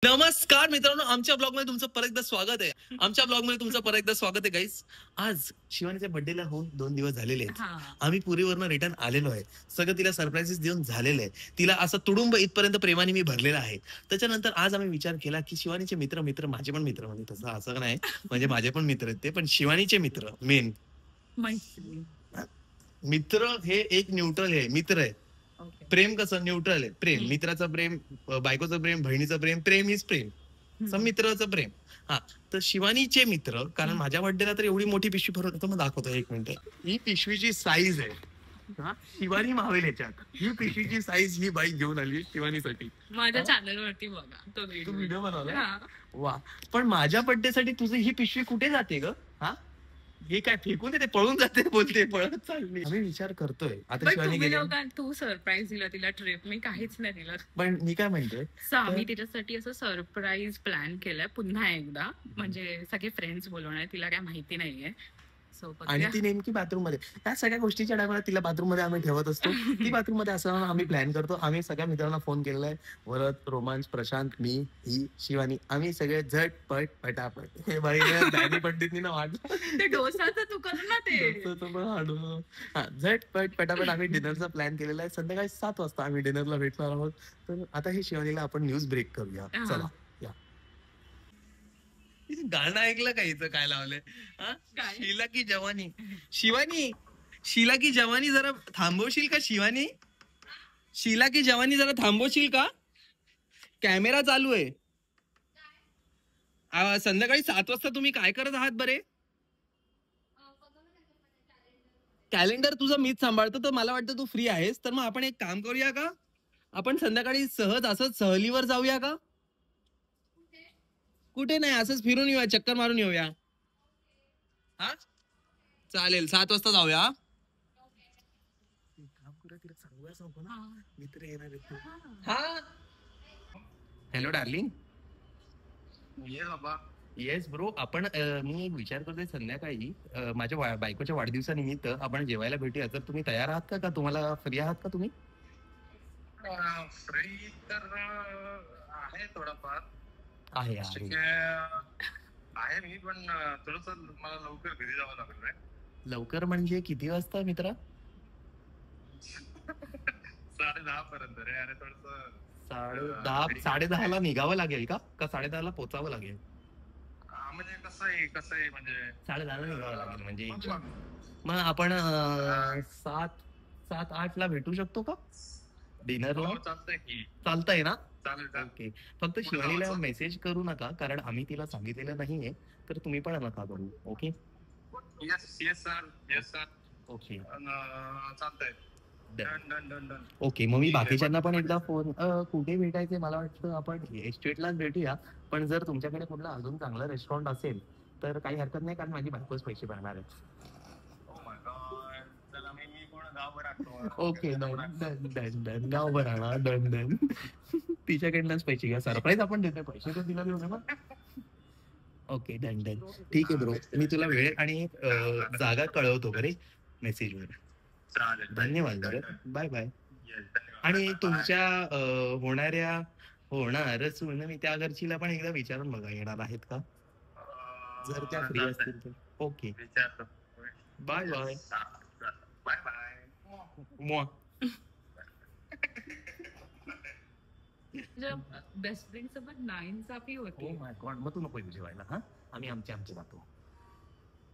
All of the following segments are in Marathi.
नमस्कार मित्रांनो, आमच्या ब्लॉग मध्ये तुमचं परत एकदा स्वागत आहे. आमच्या ब्लॉग मध्ये तुमचं परत एकदा स्वागत आहे गाईस. आज शिवानीच्या बर्थडेला होऊन 2 दिवस झालेले आहेत. आम्ही पुरीवरनं रिटर्न आलेलो आहे. सगळं तिला सरप्राईजेस देऊन झालेलं आहे. तिला असं तुडुंब इथपर्यंत प्रेमाने मी भरलेला आहे. त्याच्यानंतर आज आम्ही विचार केला की शिवानीचे मित्र माझे पण मित्र, म्हणजे तसं असं नाही, म्हणजे माझे पण मित्र आहेत ते, पण शिवानीचे मित्र मेन मित्र हे एक न्यूट्रल आहे, मित्र आहे. प्रेम कसं न्यूट्रल आहे. प्रेम मित्राचं प्रेम, बायकोचं प्रेम, बहिणीचं प्रेम, प्रेम इज प्रेम. मित्राचं प्रेम. हा, तर शिवानीचे मित्र, कारण माझ्या बर्थडेला तर एवढी मोठी पिशवी भरून येतो. मग दाखवतो एक मिनिट. ही पिशवीची साईज आहे. शिवानी मावेल याच्यात. ही पिशवीची साईज ही बाईक घेऊन आली शिवानीसाठी. माझ्या चॅनल वरती बघा तो व्हिडिओ बनवला. वा, पण माझ्या बर्थडे साठी तुझी ही पिशवी कुठे जाते ग? हा, हे काय फेकून देते, पळून जाते, बोलते पळत चालली. आम्ही विचार करतोय आता शिवानी गेली. तू सरप्राईज दिला तिला ट्रिप, मी काहीच नाही दिलं. पण मी काय म्हणतोय, आम्ही तिच्यासाठी असं सरप्राईज प्लॅन केलंय पुन्हा एकदा, म्हणजे सगळे फ्रेंड्स बोलवणार, तिला काय माहिती नाहीये. आणि ती नेमकी बाथरूम मध्ये, त्या सगळ्या गोष्टीच्या टायमाला तिला बाथरूम मध्ये आम्ही ठेवत असतो. ती बाथरूम मध्ये असताना आम्ही प्लॅन करतो. आम्ही सगळ्या मित्रांना फोन केलेलाय, भरत, रोमांच, प्रशांत, मी, ही शिवानी, आम्ही सगळे झटपट पटापट. हे बाई डॅनी पंडितनी ना वाटलं ते डोसाचं तू कर ना, ते झटपट पटापट आम्ही डिनरचा प्लॅन केलेला आहे. संध्याकाळी 7 वाजता आम्ही डिनरला भेटणार आहोत. तर आता हे शिवानीला आपण न्यूज ब्रेक करूया. चला. गाणं ऐकलं का हिचं काय लावलंय? शीला की जवानी. शिवानी, शीला की जवानी जरा थांबवशील का शिवानी? शीला की जवानी जरा थांबवशील का? कॅमेरा चालू आहे. संध्याकाळी 7 वाजता तुम्ही काय करत आहात बरे? कॅलेंडर तुझं मीच सांभाळतो, तर मला वाटतं तू फ्री आहेस. तर मग आपण एक काम करूया का, आपण संध्याकाळी सहज असंच सहलीवर जाऊया का? कुठे नाही, असंच फिरून येऊया, चक्कर मारून येऊया. हा चालेल, 7 वाजता जाऊया. मित्र येणार. हा, हॅलो डार्लिंग. येस ब्रो, आपण मी विचार करतोय संध्याकाळी माझ्या बायकोच्या वाढदिवसानिमित्त आपण जेवायला भेटूया. तर तुम्ही तयार आहात का? तुम्हाला फ्री आहात का तुम्ही? फ्री तर आहे थोडाफार आहे मी, पण थोडस मला लवकर घरी जावं लागेल. लवकर म्हणजे किती वाजता मित्रा? 10:30 पर्यंत रे. आणि थोडस 10:30 ला निघावं लागेल का? 10:30 ला पोचावं लागेल? म्हणजे कसं आहे म्हणजे 10:30 ला निघावं लागेल म्हणजे. मग आपण 7-8 ला भेटू शकतो का डिनरला? चालतंय ना? ओके. फक्त शिवानीला मेसेज करू नका, कारण आम्ही तिला सांगितलेलं नाहीये, तर तुम्ही पण नका करू. ओके. Okay okay. मग मी बाकीच्यांना पण एकदा फोन, कुठे भेटायचे, मला वाटतं आपण एस्टेटलाच भेटूया. पण जर तुमच्याकडे कुठला अजून चांगला रेस्टॉरंट असेल तर काही हरकत नाही, कारण माझी बायकोच पैसे भरणार आहे. Okay, done. गाव भराणा, डन. तिच्याकडनंच पैसे घ्या. सरप्राईज आपण देतोय, पैसे तर तिला देऊ नका. Okay, done. ठीक आहे ब्रो, मी तुला वेळ आणि जागा कळवतो बरे मेसेजवर. धन्यवाद बरं, बाय. आणि तुमच्या होणारच मी त्या घरचीला पण एकदा विचारून बघा, येणार आहेत का, जर त्या फ्री असतील तर. Okay, bye. बेस्ट फ्रेंड सोबत 9 होती. ओ माय गॉड. मग तू नको जेवायला. हा, आम्ही आमचे जातो.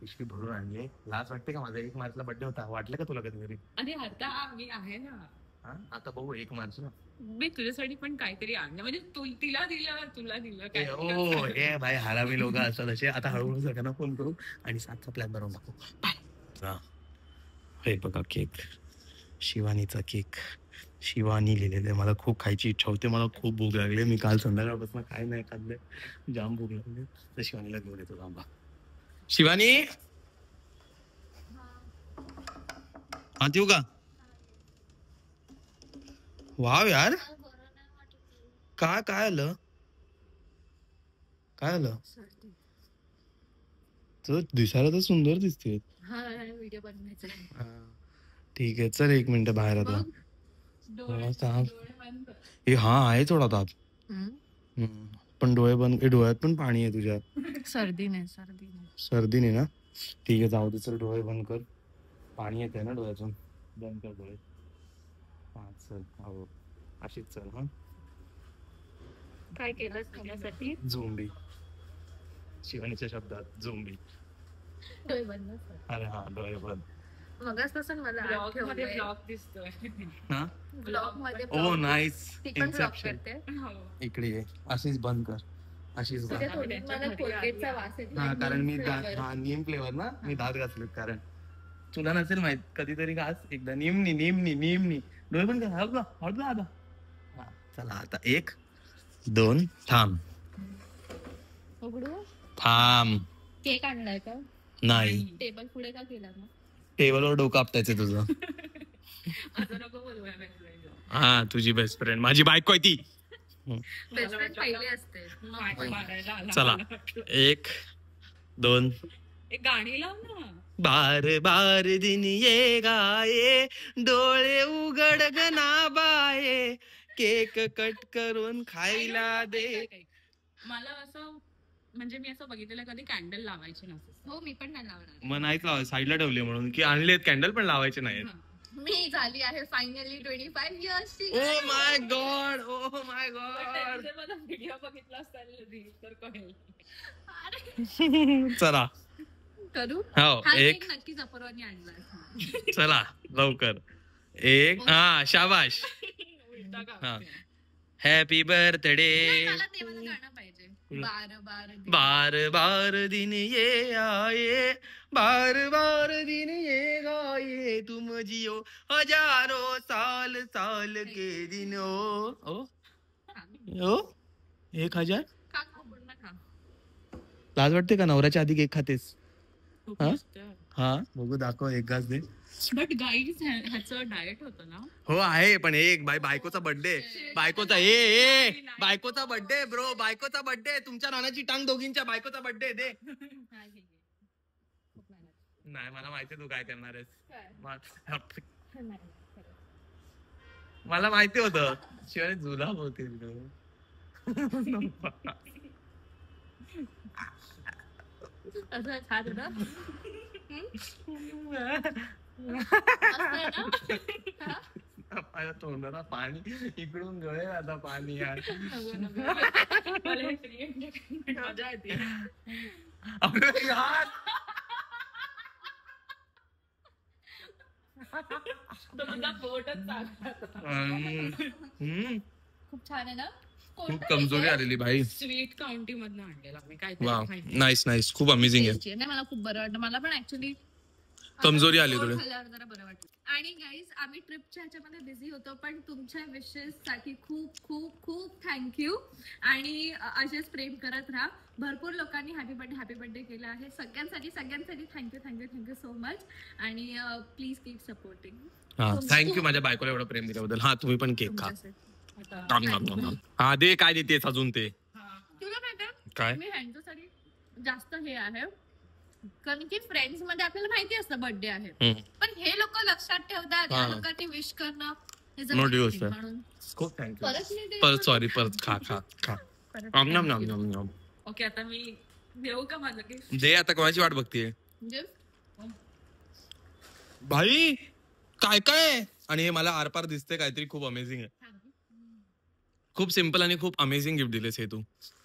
पिशवी भरून आणली. लाज वाटते का? माझा 1 मार्चला बर्थडे होता, वाटलं का तुला कधी? आणि आता मी आहे ना. आता बघू 1 मार्चला मी तुझ्यासाठी पण काहीतरी आणलं, म्हणजे तिला दिलं, तुला दिलं काय. ओ हे भाई, हरामी लोक असतात असे. आता हळूहळू सगळ्यांना फोन करू आणि 7चा प्लॅन बनवून टाकू. बाय. हे बघा केक, शिवानीचा केक. शिवानी लिहिलेले. मला खूप खायची इच्छा होते, मला खूप भूक लागली. मी काल संध्याकाळपासून काय नाही खाल्लंय, जाम भूक लागली. तर शिवानीला घेऊन येतो. थांबा शिवानी. आत येऊ का? वाव यार, काय आलं? तर दिसायला तर सुंदर दिसते. व्हिडिओ बनवायचा. ठीक आहे, चल 1 मिनिट बाहेर. आता हा आहे थोडा ताप. पण डोळे बंद, डोळ्यात पण पाणी आहे तुझ्या. सर्दी नाही. सर्दी नाही ना? ठीक आहे, जाऊ दे, चल डोळे बंद कर. पाणी येते ना डोळ्यातून. बंद कर डोळे. हा चल, हो अशीच चल. हा काय केलंस खाण्यासाठी? झोंबी. शिवानीच्या शब्दात झोंबी. डोळे बंद. अरे हा, डोळे बंद. मगाचपासून मला ब्लॉग दिसतोय. हा ब्लॉग मध्ये ओ नाईस. ती पण ब्लॉग इन्सेप्शन. करते. इकडे ये, अशीच बंद कर. अशीच बंद. मला कोलगेटचा वास येतो. हा कारण मी नीम फ्लेवर ना, मी दात घासले. कारण तुला नसेल माहित, कधीतरी घास एकदा. निमनी डोळे बंद कर. हळद आता. हा चला आता 1 2 थांब. उघडू. थांब. केक आणलाय का? नाही, टेबल पुढे का केला मग? टेबलवर डोकं आपटायचं तुझं. असं नको बोलूया. हा तुझी बेस्ट फ्रेंड, माझी बायको आहे ती. बेस्ट फ्रेंड पहिले असते. चला 1 2. एक गाणी लाव ना. बार बार दिन ये गाये, डोळे उघड गना बाये, केक कट करून खायला दे. मला असं म्हणजे मी असं बघितलेलं कधी कॅन्डल लावायचे नसते. हो मी पण नाही लावणार. मग नाही लावायचं, साईडला ठेवली म्हणून की आणलेत कॅन्डल पण लावायचे नाहीत. मी झाली आहे फायनली 25 इयर्सची. Oh my god. व्हिडिओ बघितला असता तर कळेल. चला करू. हो एक नक्की जपरवानी आणला. चला लवकर. 1 हा शाबाश. हा हॅपी बर्थडे. गाणं पाहिजे. बार बार दिन ये आए, बार बार दिन ये गाए, तुम जियो हजारों साल साल के दिन. ओ 1000. लाज वाटते का? नवऱ्याच्या आधी केक खातेस? हा बघू, दाखव, एक घास दे. बट गाईज ह्याचं डाएट होतं ना. हो आहे, पण एक बायकोचा बर्थडे. बायकोचा बायकोचा बर्थडे ब्रो, बायकोचा बर्थडे. तुमच्या नानाची टांग दोघींच्या. बायकोचा बर्थडे दे. नाही मला माहिती तू काय करणार आहेस. मला माहिती होतं. शिवाय जुलाब होती. माझ्या तोंडाला पाणी इकडून गळे आता पाणी. मजा येते. खूप छान आहे ना. खूप कमजोरी आलेली भाई. स्वीट काउंटी मधनं आणलेला मी काय. नाईस खूप अमेझिंग आहे. मला खूप बरं वाटतं. मला पण ऍक्च्युली कमजोरी आली थोडी. जरा बरं वाटतं. आणि गाईज आम्ही ट्रिपच्या ह्याच्यामध्ये बिझी होतो, पण तुमच्या विशेस साठी खूप खूप खूप थँक्यू. आणि असेच प्रेम करत राहा. भरपूर लोकांनी हॅपी बर्थडे केला आहे. सगळ्यांसाठी थँक्यू सो मच. आणि प्लीज कीप सपोर्टिंग. थँक्यू माझ्या बायकोला एवढं प्रेम दिल्याबद्दल. हा तुम्ही पण केक खा. हा दे. काय देतेस अजून ते? तुला माहिती काय? मी ह्यांच्यासाठी जास्त हे आहे, कारण की फ्रेंड्स मध्ये आपल्याला माहिती असतं बर्थडे आहे, पण हे लोक लक्षात ठेवतात. या लोकांनी विश करणं मोठी गोष्ट आहे. खूप थँक्यू. परत सॉरी. परत खा. ओके आता मी देऊ का माझं गिफ्ट? दे आता. कोणाची वाट बघतीये भाई? काय आणि हे मला आरपार दिसते काहीतरी खूप अमेझिंग आहे. खूप सिम्पल आणि खूप अमेझिंग गिफ्ट दिलेस हे तू.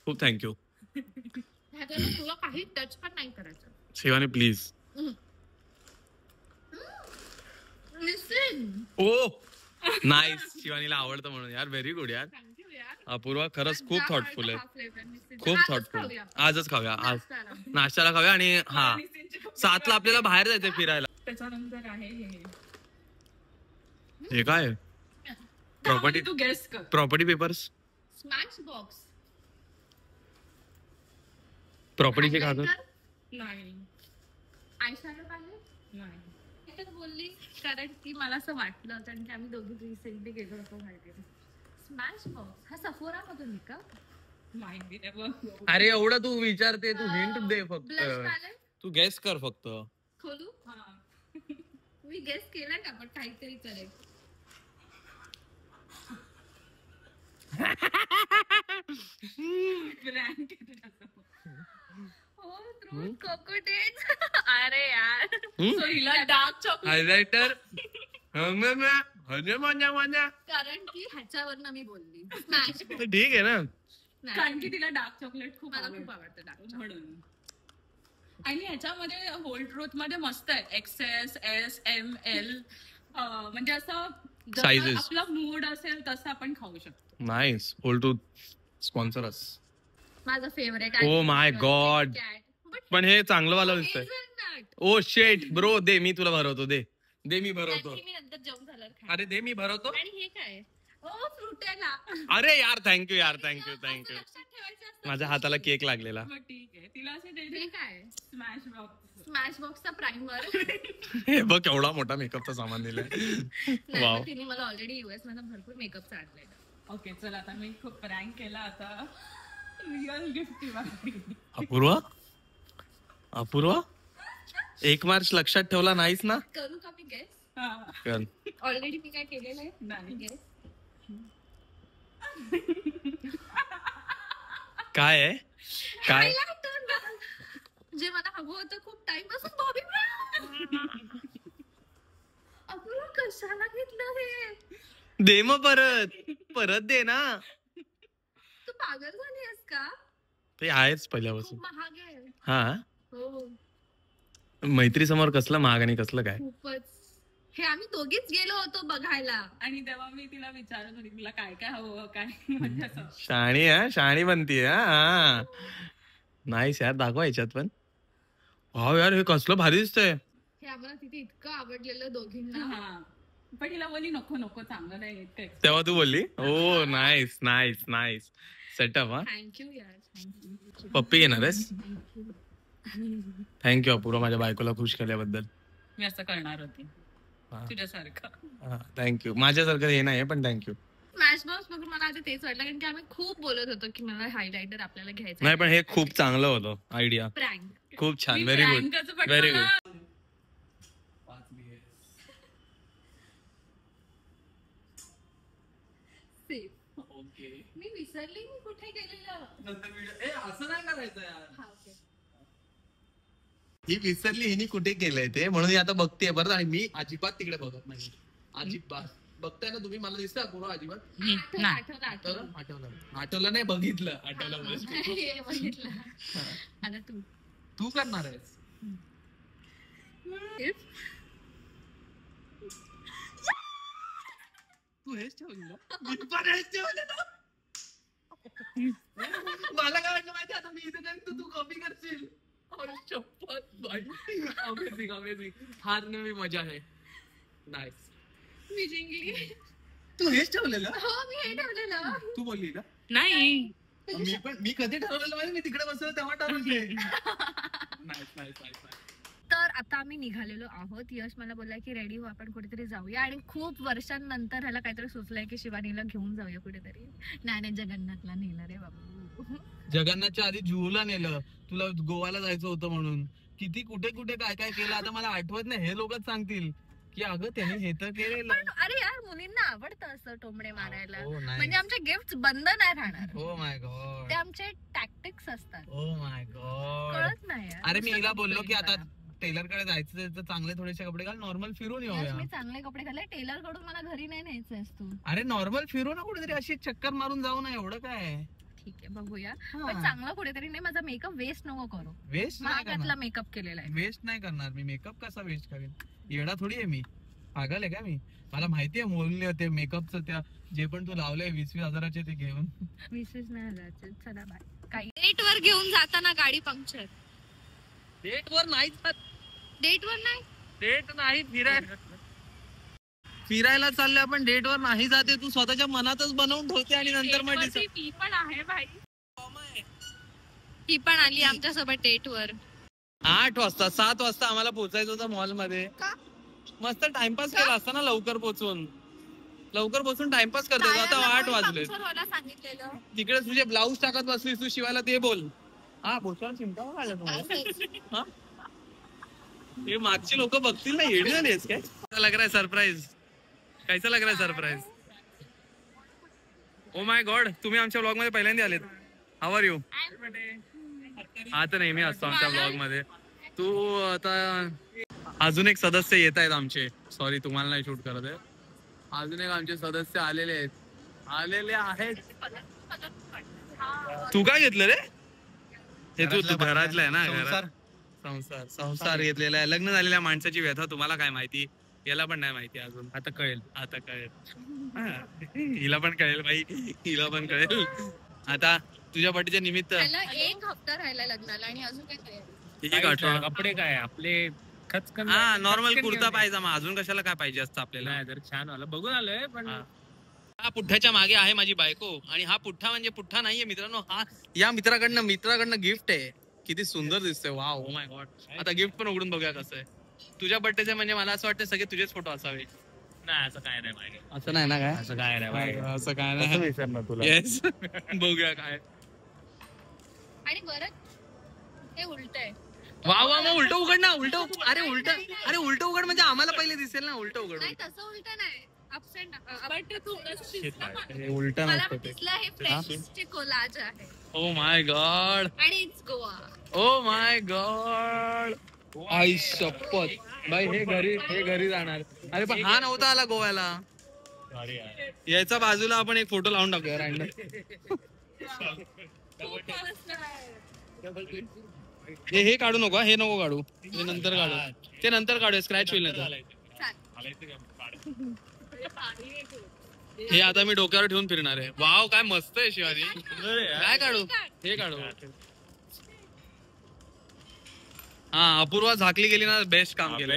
खूप थँक्यू. तुला काही टच पण नाही करायचं. शिवानी प्लीज. Oh nice. शिवानीला आवडतं म्हणून यार. व्हेरी गुड यार. अपूर्वा खरंच खूप थॉटफुल आहे. खूप थॉटफुल. आजच खाऊया. आज नाश्त्याला खाऊया. आणि 7ला आपल्याला बाहेर जायचंय फिरायला. त्याच्यानंतर आहे हे काय? प्रॉपर्टी. तू गेस कर. Property papers. Smash box. प्रॉपर्टीचे कागद. नाही. आयशॅडो पॅलेट नाही. बोलली कारण की मला असं वाटलं, कारण की आम्ही दोघी रिसेंटली गेलो होतो माहिती. स्मॅश बॉक्स हा सफोरा मधून का? माहिती नाही. अरे एवढं तू विचारते, तू हिंट दे फक्त. Blush palette. तू गेस कर फक्त. खोलू? मी गेस केला का, पण काहीतरी करेल. अरे यार So हिला डार्क चॉकलेट हायलायटर कारण की ह्याच्यावरनं मी बोलली स्मॅश ठीक आहे ना. कारण की तिला डार्क चॉकलेट खूप मला आवडतं. खूप आवडतं डार्क चॉकलेट. म्हणून आणि ह्याच्यामध्ये होल ट्रूथ मध्ये मस्त आहे XS SML म्हणजे असं जसं Sizes. आपला मूड असेल तसं आपण खाऊ शकतो. नाईस. होल टू स्पॉन्सर अस. माझं फेवरेट Oh my God. पण हे चांगलं वाला दिसतंय. ओ शेट ब्रो, दे मी तुला भरवतो. दे मी भरवतो. मी नंतर जेवण झाल्यावर खाईन. अरे दे मी भरवतो. आणि हे काय ओ फ्रुटेला अरे यार थँक्यू यार, थँक्यू थँक्यू. लक्षात ठेवायचं असतं. माझ्या हाताला केक लागलेला. मग ठीक आहे तिला असे हे दे काय स्मॅश बॉक्स. स्मॅश बॉक्सचा प्राइमर. हे बघ केवढा मोठा मेकअपचा सामान दिलाय. वाव. तिने मला ऑलरेडी US मध्ये भरपूर मेकअप आणलेला. ओके चल आता मी खूप प्रँक केला आता रिअल गिफ्ट. अपूर्वा 1 मार्च लक्षात ठेवला नाहीस ना. करू का मी गेस? कर. ऑलरेडी मी काय केलेलं आहे नाही गेस. काय आहे काय? जे मला हवं होतं खूप टाइम पासून बॉबी ब्राउन. अपूर्वा कशाला घेतलं हे? दे मग परत दे ना. तू पागल झाली आहेस का? ते आहेच पहिल्यापासून. खूप महाग आहे. हा हो मैत्री समोर कसलं महाग आणि कसलं काय. खूपच. हे आम्ही दोघीच गेलो होतो बघायला. आणि तेव्हा मी तिला विचारत होती तुला काय काय हवं काय म्हणजे असं. शाणी बनतीये. हा नाहीस यार, दाखवा याच्यात पण. वाव यार, हे कसलं भारी दिसतंय. हे आम्हाला तिथे इतकं आवडलेलं दोघींना. हा पण तिला बोली नको नको चांगलं नाही येत ते. तेव्हा तू बोलली ओ नाईस नाईस नाईस सेटअप. हा थँक्यू यार थँक्यू. पप्पी घेणार आहेस. थँक्यू अपूर्वा, माझ्या बायकोला खुश केल्याबद्दल. मी असं करणार होती हा. तुझ्यासारखं. थँक्यू. माझ्यासारखं हे नाही पण थँक्यू. स्मॅश बॉक्स बघून मला आधी तेच वाटलं कारण की आम्ही खूप बोलत होतो की मला हायलायटर आपल्याला घ्यायचं. नाही पण हे खूप चांगलं होतं आयडिया. प्रँक. खूप छान. मी व्हेरी गुड prank चं व्हेरी पटकन गुड. मी विसरली मी कुठे गेलेलं. असं नाही करायचं यार. हा, okay. ही विसरली हिनी कुठे केलंय ते, म्हणून ही आता बघतेय परत. आणि मी अजिबात तिकडे बघत नाही. अजिबात बघताय ना तुम्ही. मला दिसतं अपूर्वा अजिबात. आठवलं नाही बघितलं. हे बघितलं. आता तू करणार आहेस. तू हेच ठेवलं. मी पण हेच ठेवलं. मला काय वाटलं माहिती, आता मी इथे नाही तू कॉपी करशील. Amazing amazing. फार नवी मजा आहे. नाईस. मी जिंकली. तू हेच ठेवलेलं. हो मी हे ठेवलेलं. तू बोलली का. नाही मी कधी ठरवलेलं माहिती, मी तिकडे बसलो तेव्हा ठरवले. Nice nice nice. तर आता आम्ही निघालेलो आहोत. यश मला बोललाय की रेडी हो आपण कुठेतरी जाऊया. आणि खूप वर्षांनंतर ह्याला काहीतरी सुचलंय की शिवानीला घेऊन जाऊया कुठेतरी. नाही जगन्नाथला नेलं रे बाबू. जगन्नाथच्या आधी जुहूला नेलं. तुला गोवाला जायचं होतं म्हणून. किती कुठे कुठे काय काय केलं आता मला आठवत नाही. हे लोकच सांगतील की अगं त्यांनी हे तर केलेलं. पण अरे यार मुलींना आवडतं असं टोमडे मारायला. Oh, nice. म्हणजे आमचे गिफ्ट बंद नाही राहणार. ओ माय गॉड. ते आमचे टॅक्टिक्स असतात. ओ माय गॉड. कळत नाही यार. अरे मी हिला नुसतं बोललो की complain आता करा. टेलर कडे जायचं तर चांगले थोडेसे कपडे घाल, नॉर्मल फिरून यश, येऊया. मी चांगले कपडे घालले. टेलर कडून मला घरी नाही न्यायचंयस तू. अरे नॉर्मल फिरू ना कुठेतरी, अशी चक्कर मारून जाऊ ना, एवढं काय. ठीक आहे बघूया. पण चांगला कुठेतरी नाही. माझा मेकअप वेस्ट नको करू. वेस्ट नाही महागातला करणार. मेकअप केलेला आहे. वेस्ट नाही करणार मी. मेकअप कसा वेस्ट करेन. येडा थोडी आहे मी. पागल आहे का मी. मला माहितीये मोलले होते मेकअपचं. त्या जे पण तू लावलंय 20-20 हजाराचे ते घेऊन. 20 नाही हजारचे. चला बाय. काही डेट वर घेऊन जाताना गाडी पंक्चर. डेट वर नाही जात. डेट वर नाही. डेट नाही फिरायला चालले आपण. डेट वर नाही जाते. तू स्वतःच्या मनातच बनवून ठेवते आणि नंतर मग ती पण आहे भाई. ती पण आली आमच्या सोबत डेट वर. 8 वाजता 7 वाजता आम्हाला पोहोचायचं होतं मॉल मध्ये. मस्त टाइमपास केला असता ना. लवकर पोहोचून टाइमपास करतो. आता 8 वाजले. सांगितलेलं तिकडे तुझे ब्लाऊज टाकत बसलीस तू शिवायला. ते बोल. हा बोलतो चिमटा पण आला तुम्हाला. हे मागची लोक बघतील ना. येडी झालीस काय. लग रहा है सरप्राईज. कैसा लग रहा है सरप्राईज. ओ माय गॉड, तुम्ही आमच्या ब्लॉग मध्ये पहिल्यांदा आलेत. How are you? आता नेहमी असतो आमच्या ब्लॉग मध्ये. तू आता अजून एक सदस्य येत आहेत आमचे. सॉरी तुम्हाला नाही शूट करत आहे. अजून एक आमचे सदस्य आलेले आहेत. तू काय घेतलं रे? हे तू घरातलं आहे ना? घरात संसार घेतलेला आहे. लग्न झालेल्या माणसाची व्यथा तुम्हाला काय माहिती? याला पण नाही माहिती अजून. आता कळेल. हिला पण कळेल भाई, हिला पण कळेल. आता तुझ्या बर्थडेच्या निमित्त एक हप्ता राहिला लग्नाला आणि अजून काय कपडे काय आपले हा नॉर्मल कुर्ता पायजामा. अजून कशाला काय पाहिजे असतं आपल्याला? जर छान आलं बघून आलोय पण हा पुठ्ठ्याच्या मागे आहे माझी बायको. आणि हा पुठ्ठा म्हणजे पुठ्ठा नाहीये मित्रांनो, हा या मित्राकडनं गिफ्ट आहे. किती सुंदर दिसतोय. Wow, O my God. आता गिफ्ट पण उघडून बघूया कसं आहे. तुझ्या बर्थडेचे म्हणजे मला असं वाटतं सगळे तुझेच फोटो असावे. नाही असं काय नाही. असं नाही ना? काय असं काय नाही. असं काय नाही. येस बघूया काय. आणि बरं हे उलट आहे. वा मग उलट उघड ना. उलट उघड म्हणजे आम्हाला पहिले दिसेल ना. उलट उघड. नाही तसं उलट नाही. उलट नसतं ते. हे फ्रेंचचे कोलाज आहे ओ माय गॉड. आणि it's Goa. Oh my god. आई शपथ भाई, हे घरी जाणार. अरे पण हा नव्हता आला गोव्याला. याचा बाजूला आपण एक फोटो लावून टाकूया रँडम. हे काढू नको. हे नको काढू. ते नंतर काढू. ते नंतर काढूया. स्क्रॅच होईल नाही. हे आता मी डोक्यावर ठेवून फिरणार आहे. वाव काय मस्त आहे शिवानी. काय काढू? हे काढू. हा अपूर्वा झाकली गेली ना. बेस्ट काम केलं.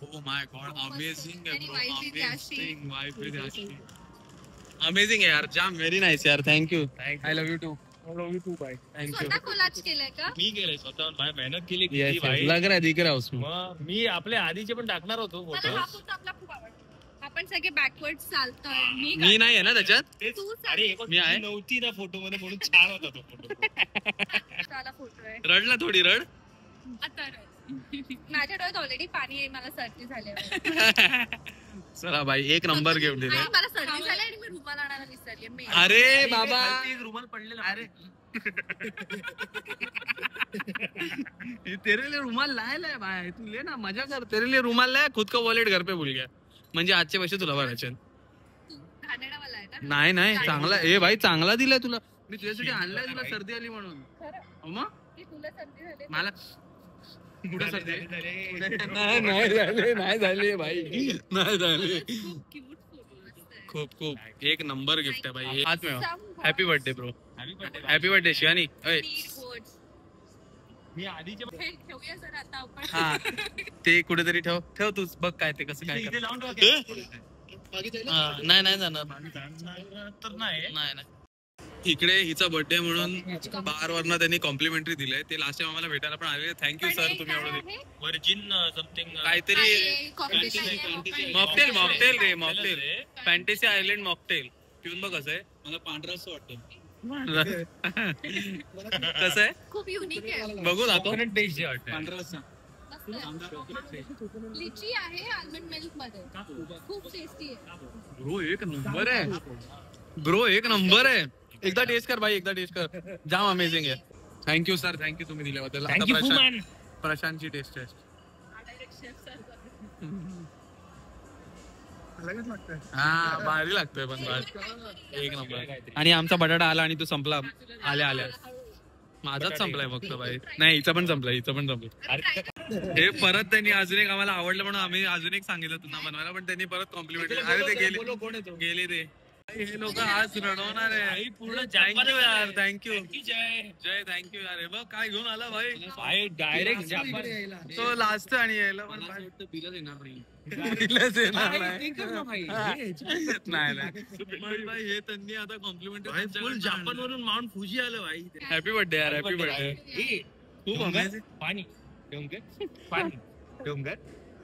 Oh my god, amazing amazing आहे यार. जाम व्हेरी नाईस यार. Thank you. I love you too. Bye. Thank you. Collage केलाय का? मी केलंय स्वतःहून. भाई मेहनत केली. लग रहा है, दिख रहा है उसमें. मग मी आपल्या आधीचे पण टाकणार होतो मला फोटो. हा फोटो आपला खूप आवडतो. आपण सगळे बॅकवर्ड चालतोय. मी नाही आहे ना त्याच्यात. अरे मी आहे. नव्हती ना फोटो मध्ये म्हणून छान होता तो फोटो. फोटो आहे. रड ना थोडी रड. आता माझ्या डोळ्यात ऑलरेडी पाणी आहे. मला सर्दी झाली. चला भाई, एक नंबर गिफ्ट दिले. मला सर्दी झाली आणि मी रुमाल आणायला विसरली. अरे बाबा, रुमाल पडलेला. अरे तेरे लिए रुमाल लायला भाई. तू ले ना, मजा कर. तेरे लिए रुमाल लाया, खुद का वॉलेट घर पे भूल गया. म्हणजे आजचे पैसे तुला भरायचे. घाणेरडावाला आहे ना? नाही चांगला. ए भाई चांगला दिलाय तुला. मी तुझ्यासाठी आणलाय. तुला सर्दी आली म्हणून. मग की तुला सर्दी झाली? मला कुठे सर्दी? नाही झाले भाई. नाही झाले. खूप एक नंबर गिफ्ट आहे भाई. हात मिळवा. Happy birthday bro. Happy birthday Shivani. मी आधीचे ठेवूया जर आता आपण. हा ते कुठेतरी ठेव तूच बघ काय ते कसं काय. नाही जाणार तर नाही. इकडे हिचा बर्थडे म्हणून बार वरनं त्यांनी कॉम्प्लिमेंटरी दिलंय. ते लास्ट टाइम आम्हाला भेटायला पण आले. थँक्यू सर, तुम्ही एवढं वर्जिन समथिंग काहीतरी मॉकटेल रे. मॉकटेल फॅन्टेसी आयलंड मॉकटेल पिऊन बघ. कसं आहे? मला पांढरा असं वाटतं. कसं आहे? खूप युनिक आहे. बघू दाखव. लिची आहे आल्मंड मिल्क मध्ये. खूप टेस्टी आहे. ब्रो एक नंबर आहे. एकदा टेस्ट कर भाई. जाम अमेझिंग आहे. Thank you sir. थँक्यू तुम्ही दिल्याबद्दल. प्रशांतची टेस्ट. हा भारी लागतोय पण एक नंबर. आणि आमचा बटाटा आला आणि तो संपला आल्या. माझाच संपलाय फक्त भाई. नाही हिचा पण संपलाय. हे परत त्यांनी अजून एक आम्हाला आवडलं म्हणून आम्ही अजून एक सांगितलं तुम्हाला बनवायला. पण त्यांनी परत कॉम्प्लिमेंट. अरे ते गेले ते. हे लोक आज रडवणार आहे पूर्ण. थँक्यू यार. थँक्यू जय. थँक्यू यार. हे बघ काय घेऊन आला भाई. Direct Japan. तो लास्ट आणि यायला पण बिलच येणार नाही. हे त्यांनी आता कॉम्प्लिमेंटरी फुल जापान वरून माउंट फुजी आलं भाई. हॅपी बर्थडे यार. Happy birthday. खूप अमेझिंग. पाणी डोंगर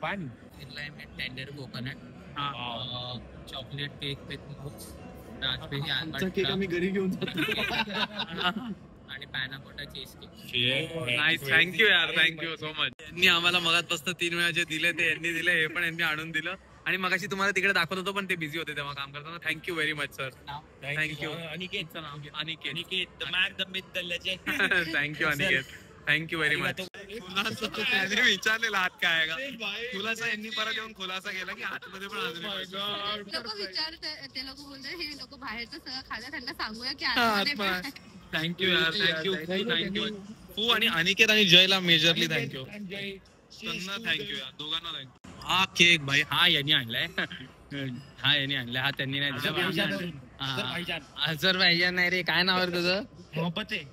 पाणी टेंडर कोकोनट चॉकलेट केक आम्ही घरी घेऊन जातो. आणि पॅनाकोटा चीज केक. नाईस. थँक्यू यार. Thank you so much. यांनी आम्हाला मगातपासून 3 वेळा जे दिले ते यांनी दिले. हे पण यांनी आणून दिलं. आणि मगाशी तुम्हाला तिकडे दाखवत होतो पण ते बिझी होते तेव्हा काम करताना. Thank you very much sir. Thank you. अनिकेतचं नाव घे. Aniket. Aniket the man the myth the legend. Thank you Aniket. Thank you very much. त्याने विचारलेला हात काय आहे का खुलासा. यांनी परत येऊन खुलासा केला की हातमध्ये पण अजून लोक विचारतात, ते लोक बोलतात हे लोक बाहेरचं सगळं खाल्लं, त्यांना सांगूया की आतमध्ये पण थँक्यू यार. थँक्यू थँक्यू तू आणि अनिकेत आणि जयला मेजरली थँक्यू. त्यांना थँक्यू यार दोघांना थँक्यू. हा केक भाई हा यांनी आणलाय. हा यांनी आणलाय. हा त्यांनी नाही अझरबैजान नाही रे. काय नाव आहे तुझं. मोहब्बत आहे.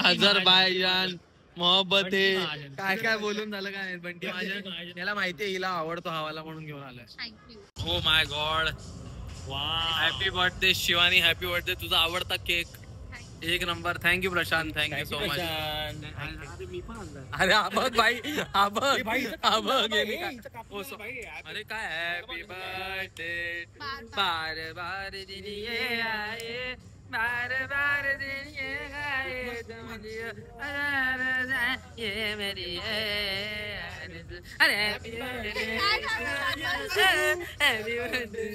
अझरबैजान मोहब्बत आहे. काय काय बोलून झालं काय बंटी माझ्या याला माहितीये हिला आवडतो हवाला म्हणून घेऊन आलाय. Thank you. O my God. Happy birthday Shivani. Happy birthday. तुझा आवडता केक. एक number. Thank you Prashant. Thank you so much. अरे हा बघ भाई. हा बघ. हा बघ. अरे काय हॅपी बर्थडे. बार बार दिन ये आए. बार बार दिन ये आए. ये मेरी अरे happy birthday. Happy birthday.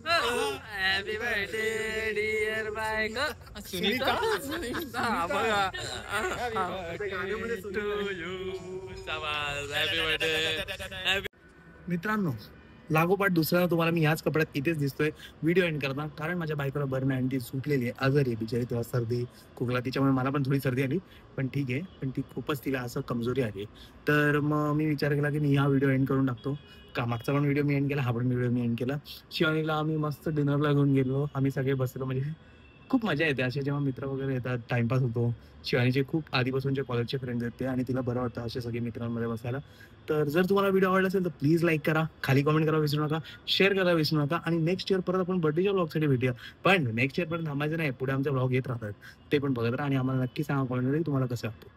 Happy birthday dear बायको सुनीता. बघा टू यू. Happy birthday. मित्रांनो, लागोपाठ दुसऱ्या तुम्हाला मी याच कपड्यात इथेच दिसतोय व्हिडिओ एंड करता, कारण माझ्या बायकोला बरं नाही आणि ती सुटलेली आहे, आजारी आहे बिचारी. तेव्हा सर्दी खोकला तिच्यामुळे मला पण थोडी सर्दी आली, पण ठीक आहे. पण ती खूपच तिला असं कमजोरी आली. तर मग मी विचार केला की मी हा व्हिडिओ एंड करून टाकतो. का मागचा पण व्हिडिओ मी एंड केला, हा पण व्हिडिओ मी एंड केला. शिवानीला आम्ही मस्त डिनरला घेऊन गेलो. आम्ही सगळे बसलो. म्हणजे खूप मजा येते असे जेव्हा मित्र वगैरे येतात, टाइमपास होतो. शिवानीचे खूप आधीपासूनचे कॉलेजचे फ्रेंड्स आहेत ते, आणि तिला बरं वाटतं असे सगळे मित्रांमध्ये बसायला. तर जर तुम्हाला व्हिडिओ आवडला असेल तर प्लीज लाईक करा, खाली कमेंट करा विसरू नका, शेअर करायला विसरू नका. आणि नेक्स्ट इयर परत आपण बर्थडेच्या ब्लॉगसाठी भेटूया. पण नेक्स्ट इयर पर्यंत थांबायचं नाही, पुढे आमचे ब्लॉग येत राहतात, ते पण बघत राहा. आणि आम्हाला नक्की सांगा कमेंटमध्ये तुम्हाला कसं वाटतं.